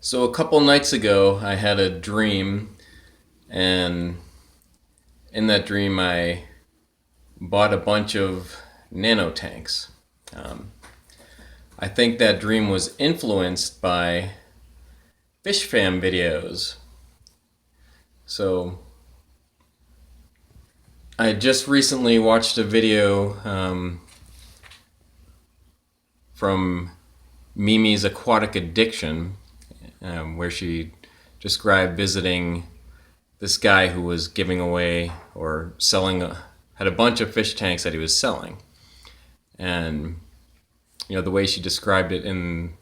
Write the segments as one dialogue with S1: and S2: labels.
S1: So a couple nights ago, I had a dream, and in that dream, I bought a bunch of nano tanks. Um, I think that dream was influenced by FishFam videos. So I just recently watched a video from Mimi's Aquatic Addiction, where she described visiting this guy who was giving away or selling had a bunch of fish tanks that he was selling. And the way she described it in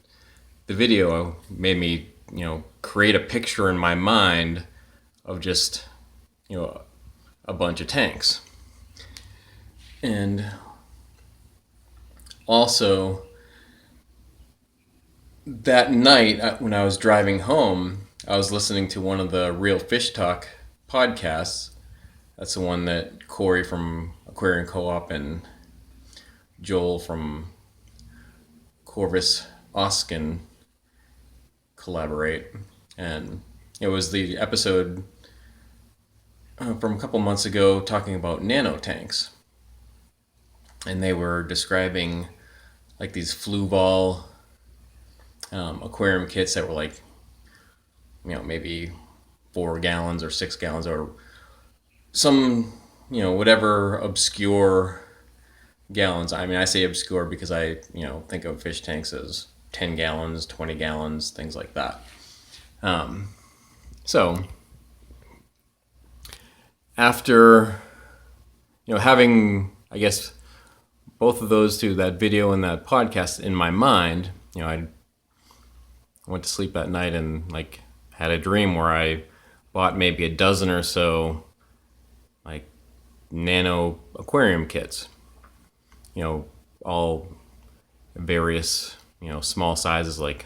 S1: the video made me create a picture in my mind of just a bunch of tanks. And also that night when I was driving home, I was listening to one of the Real Fish Talk podcasts. That's the one that Corey from Aquarium Co-op and Joel from Corvus Oskin collaborate. And it was the episode from a couple months ago talking about nano tanks. And they were describing like these Fluval aquarium kits that were like, maybe 4 gallons or 6 gallons or some, whatever obscure gallons. I mean, I say obscure because I, think of fish tanks as 10 gallons, 20 gallons, things like that. So after, having, I guess, both of those two, that video and that podcast in my mind, I went to sleep that night and like had a dream where I bought maybe a dozen or so like nano aquarium kits, all various, small sizes like,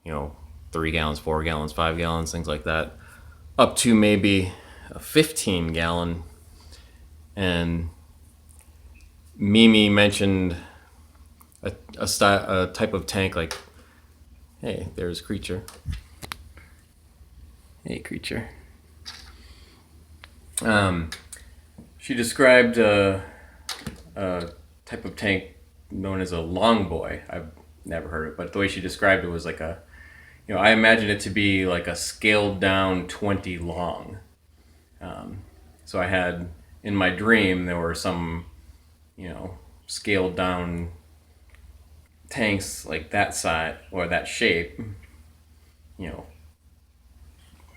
S1: 3 gallons, 4 gallons, 5 gallons, things like that, up to maybe a 15 gallon. And Mimi mentioned a type of tank like, hey, there's Creature. Hey, Creature. She described a type of tank known as a Longboy. I've never heard of it, but the way she described it was like I imagined it to be like a scaled down 20 long. So I had, in my dream, there were some, scaled down tanks like that size or that shape,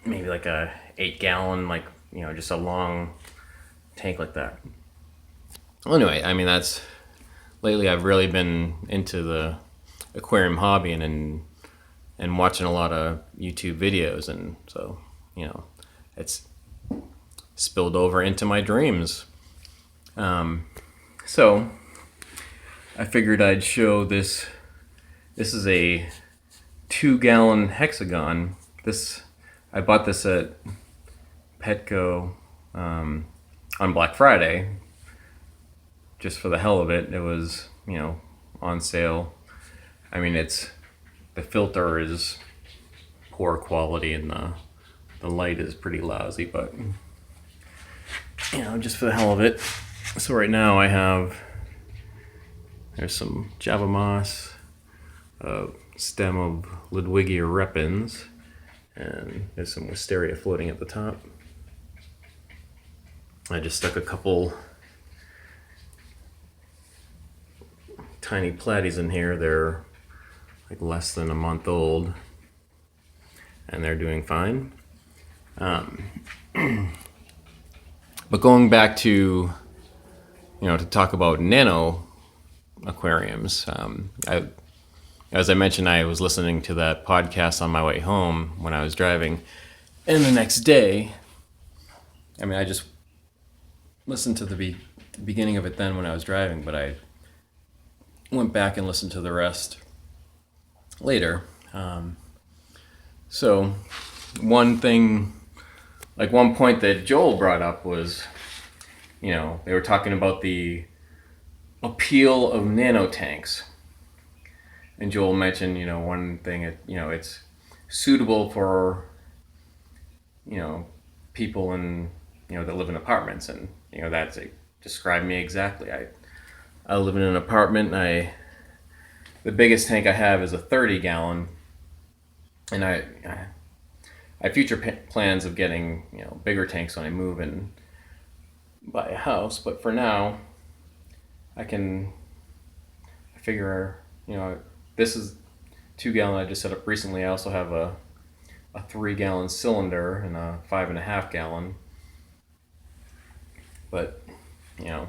S1: maybe like a 8 gallon, like, just a long tank like that. Well, anyway, I mean, lately I've really been into the aquarium hobby and watching a lot of YouTube videos, and so, it's spilled over into my dreams. So I figured I'd show this. This is a 2-gallon Hexagon. I bought this at Petco on Black Friday, just for the hell of it. It was, on sale. I mean, the filter is poor quality and the light is pretty lousy, but just for the hell of it. So right now there's some Java moss, a stem of Ludwigia repens, and there's some wisteria floating at the top. I just stuck a couple tiny platies in here. They're like less than a month old, and they're doing fine. But going back to, to talk about nano aquariums, as I mentioned, I was listening to that podcast on my way home when I was driving, and the next day, I just listened to the beginning of it then when I was driving, but I went back and listened to the rest later. So one point that Joel brought up was, they were talking about the appeal of nano tanks. And Joel mentioned, one thing, it's suitable for, you know, people in, you know, that live in apartments. And, you know, that's a describe me exactly. I live in an apartment. The biggest tank I have is a 30 gallon, and I have future plans of getting, you know, bigger tanks when I move and buy a house. But for now, I figure, you know, this is 2 gallon I just set up recently. I also have a 3 gallon cylinder and a 5.5 gallon. But, you know,